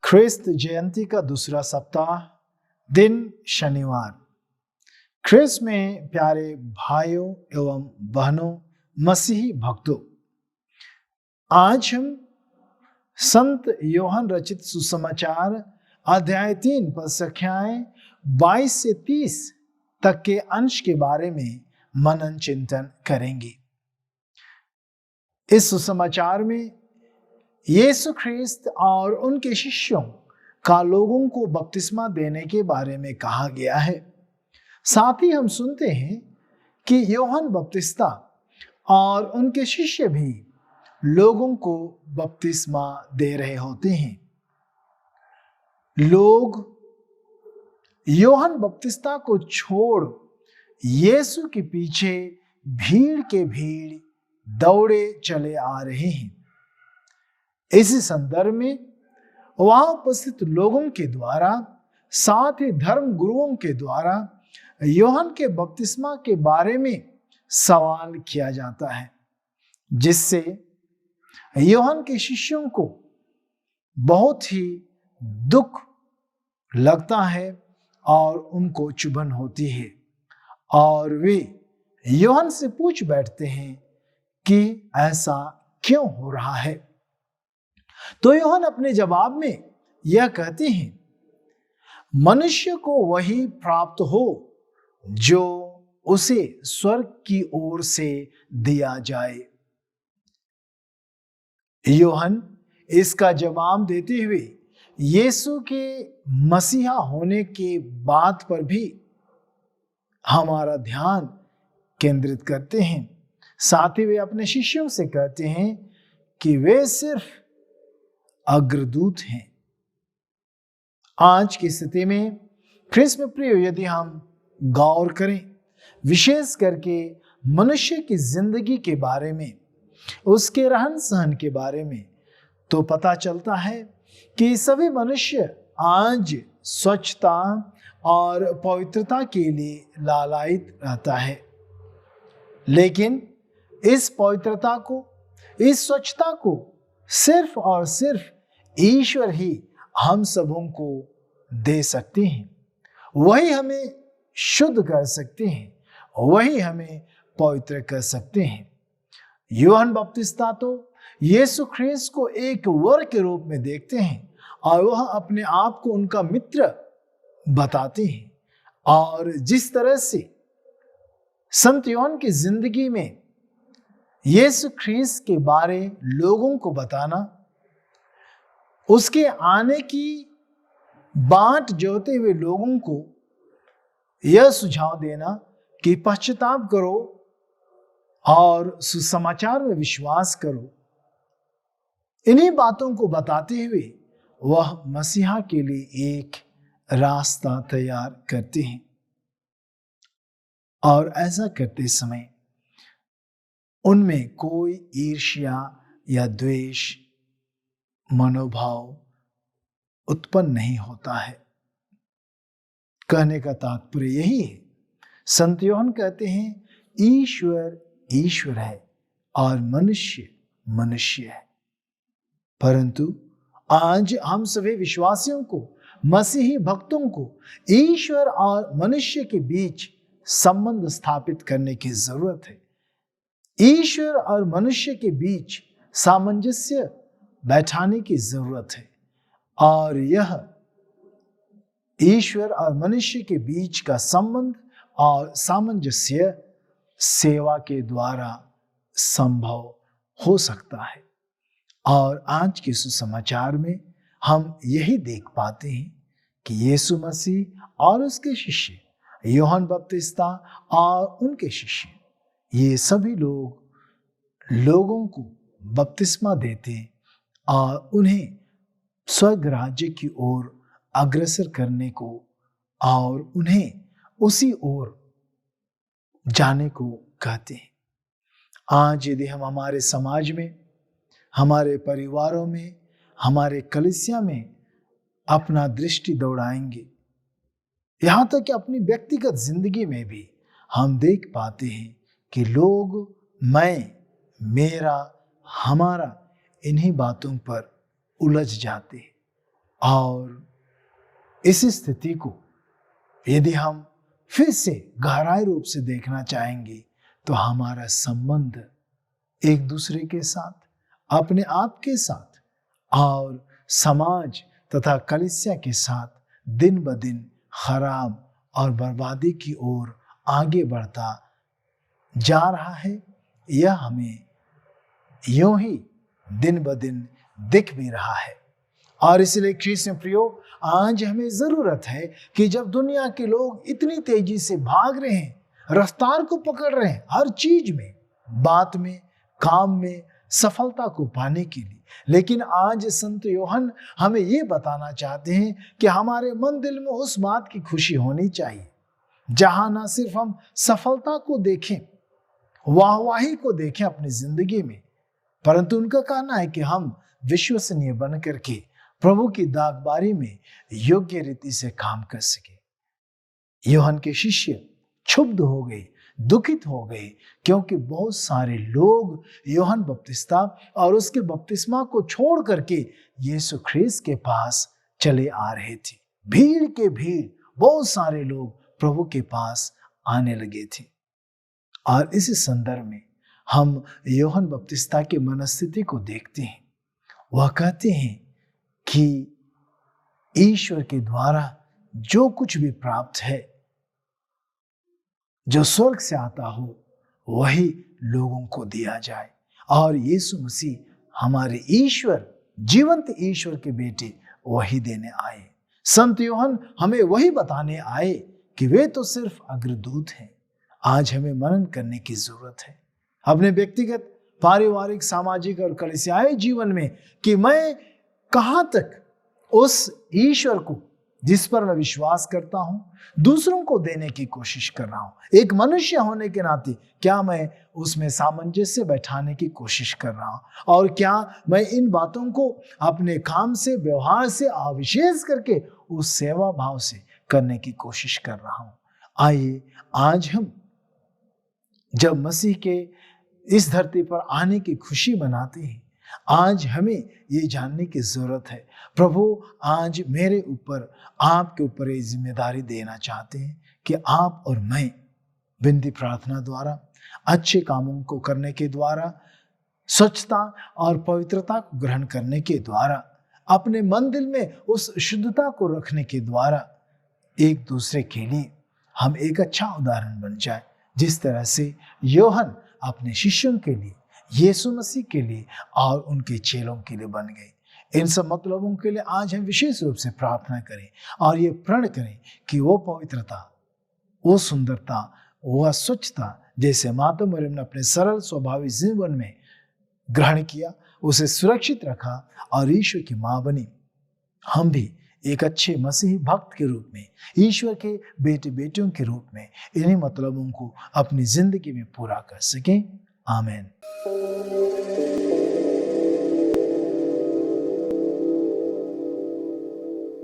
ख्रिस्त जयंती का दूसरा सप्ताह, दिन शनिवार। ख्रिस्त में प्यारे भाइयों एवं बहनों, मसीही भक्तों, आज हम संत योहन रचित सुसमाचार अध्याय 3 पद संख्याएं 22 से 30 तक के अंश के बारे में मनन चिंतन करेंगे। इस सुसमाचार में यीशु ख्रिस्त और उनके शिष्यों का लोगों को बपतिस्मा देने के बारे में कहा गया है। साथ ही हम सुनते हैं कि यूहन्ना बपतिस्ता और उनके शिष्य भी लोगों को बपतिस्मा दे रहे होते हैं। लोग यूहन्ना बपतिस्ता को छोड़ यीशु के पीछे भीड़ के भीड़ दौड़े चले आ रहे हैं। इसी संदर्भ में वहां उपस्थित लोगों के द्वारा, साथ ही धर्म गुरुओं के द्वारा यूहन्ना के बपतिस्मा के बारे में सवाल किया जाता है, जिससे यूहन्ना के शिष्यों को बहुत ही दुख लगता है और उनको चुभन होती है और वे यूहन्ना से पूछ बैठते हैं कि ऐसा क्यों हो रहा है। तो यूहन्ना अपने जवाब में यह कहते हैं, मनुष्य को वही प्राप्त हो जो उसे स्वर्ग की ओर से दिया जाए। यूहन्ना इसका जवाब देते हुए यीशु के मसीहा होने के बात पर भी हमारा ध्यान केंद्रित करते हैं। साथ ही वे अपने शिष्यों से कहते हैं कि वे सिर्फ अग्रदूत हैं। आज की स्थिति में ख्रिस्त में प्रिय, यदि हम गौर करें विशेष करके मनुष्य की जिंदगी के बारे में, उसके रहन सहन के बारे में, तो पता चलता है कि सभी मनुष्य आज स्वच्छता और पवित्रता के लिए लालायित रहता है। लेकिन इस पवित्रता को, इस स्वच्छता को सिर्फ और सिर्फ ईश्वर ही हम सबों को दे सकते हैं। वही हमें शुद्ध कर सकते हैं, वही हमें पवित्र कर सकते हैं। यूहन्ना बपतिस्ता तो यीशु ख्रिस्त को एक वर के रूप में देखते हैं और वह अपने आप को उनका मित्र बताते हैं। और जिस तरह से संत यूहन्ना की जिंदगी में यीशु ख्रिस्त के बारे लोगों को बताना, उसके आने की बाट जोते हुए लोगों को यह सुझाव देना कि पश्चाताप करो और सुसमाचार में विश्वास करो, इन्हीं बातों को बताते हुए वह मसीहा के लिए एक रास्ता तैयार करते हैं। और ऐसा करते समय उनमें कोई ईर्ष्या या द्वेष मनोभाव उत्पन्न नहीं होता है। कहने का तात्पर्य यही है। संत यूहन्ना कहते हैं, ईश्वर ईश्वर है और मनुष्य मनुष्य है। परंतु आज हम सभी विश्वासियों को, मसीही भक्तों को ईश्वर और मनुष्य के बीच संबंध स्थापित करने की जरूरत है। ईश्वर और मनुष्य के बीच सामंजस्य बैठाने की जरूरत है और यह ईश्वर और मनुष्य के बीच का संबंध और सामंजस्य सेवा के द्वारा संभव हो सकता है। और आज के सुसमाचार में हम यही देख पाते हैं कि यीशु मसीह और उसके शिष्य, यूहन्ना बपतिस्ता और उनके शिष्य, ये सभी लोगों को बपतिस्मा देते और उन्हें स्वर्ग राज्य की ओर अग्रसर करने को और उन्हें उसी ओर जाने को कहते हैं। आज यदि हम हमारे समाज में, हमारे परिवारों में, हमारे कलीसिया में अपना दृष्टि दौड़ाएंगे, यहाँ तक कि अपनी व्यक्तिगत जिंदगी में भी हम देख पाते हैं कि लोग मैं, मेरा, हमारा इन्हीं बातों पर उलझ जाते हैं। और इस स्थिति को यदि हम फिर से गहराई रूप से देखना चाहेंगे तो हमारा संबंध एक दूसरे के साथ, अपने आप के साथ और समाज तथा कलीसिया के साथ दिन ब दिन खराब और बर्बादी की ओर आगे बढ़ता जा रहा है। यह हमें यूं ही दिन ब दिन दिख भी रहा है। और इसलिए क्रिस्चियन प्रियो, आज हमें जरूरत है कि जब दुनिया के लोग इतनी तेजी से भाग रहे हैं, रफ्तार को पकड़ रहे हैं हर चीज में, बात में, काम में, सफलता को पाने के लिए, लेकिन आज संत यूहन्ना हमें ये बताना चाहते हैं कि हमारे मन दिल में उस बात की खुशी होनी चाहिए जहां ना सिर्फ हम सफलता को देखें, वाहवाही को देखें अपनी जिंदगी में, परंतु उनका कहना है कि हम विश्वसनीय बन करके प्रभु की दागबारी में योग्य रीति से काम कर सके। यूहन्ना के शिष्य क्षुब्ध हो गए, दुखित हो गए, क्योंकि बहुत सारे लोग यूहन्ना बपतिस्मा और उसके बपतिस्मा को छोड़ करके यीशु ख्रीस्त के पास चले आ रहे थे। भीड़ के भीड़ बहुत सारे लोग प्रभु के पास आने लगे थे। और इस संदर्भ में हम यूहन्ना बपतिस्मा की मनस्थिति को देखते हैं। वह कहते हैं कि ईश्वर के द्वारा जो कुछ भी प्राप्त है, जो स्वर्ग से आता हो, वही लोगों को दिया जाए। और यीशु मसीह हमारे ईश्वर, जीवंत ईश्वर के बेटे, वही देने आए। संत यूहन्ना हमें वही बताने आए कि वे तो सिर्फ अग्रदूत हैं। आज हमें मनन करने की जरूरत है अपने व्यक्तिगत, पारिवारिक, सामाजिक और कलीसियाई जीवन में कि मैं कहां तक उस ईश्वर को जिस पर मैं विश्वास करता हूं, दूसरों को देने की कोशिश कर रहा हूं। एक मनुष्य होने के नाते क्या मैं उसमें सामंजस्य बैठाने की कोशिश कर रहा हूं, और क्या मैं इन बातों को अपने काम से, व्यवहार से, विशेष करके उस सेवा भाव से करने की कोशिश कर रहा हूं। आइए आज हम जब मसीह के इस धरती पर आने की खुशी मनाते हैं, आज हमें ये जानने की जरूरत है, प्रभु आज मेरे ऊपर, आपके ऊपर ये जिम्मेदारी देना चाहते हैं कि आप और मैं विनती प्रार्थना द्वारा, अच्छे कामों को करने के द्वारा, स्वच्छता और पवित्रता को ग्रहण करने के द्वारा, अपने मन दिल में उस शुद्धता को रखने के द्वारा एक दूसरे के लिए हम एक अच्छा उदाहरण बन जाए, जिस तरह से यूहन्ना अपने शिष्यों के लिए, यीशु मसीह के लिए और उनके चेलों के लिए बन गए। इन सब मतलबों के लिए आज हम विशेष रूप से प्रार्थना करें और ये प्रण करें कि वो पवित्रता, वो सुंदरता, वह स्वच्छता जैसे माता मरियम ने अपने सरल स्वाभाविक जीवन में ग्रहण किया, उसे सुरक्षित रखा और ईश्वर की मां बनी, हम भी एक अच्छे मसीही भक्त के रूप में, ईश्वर के बेटे बेटियों के रूप में इन्हीं मतलबों को अपनी जिंदगी में पूरा कर सकें। आमीन।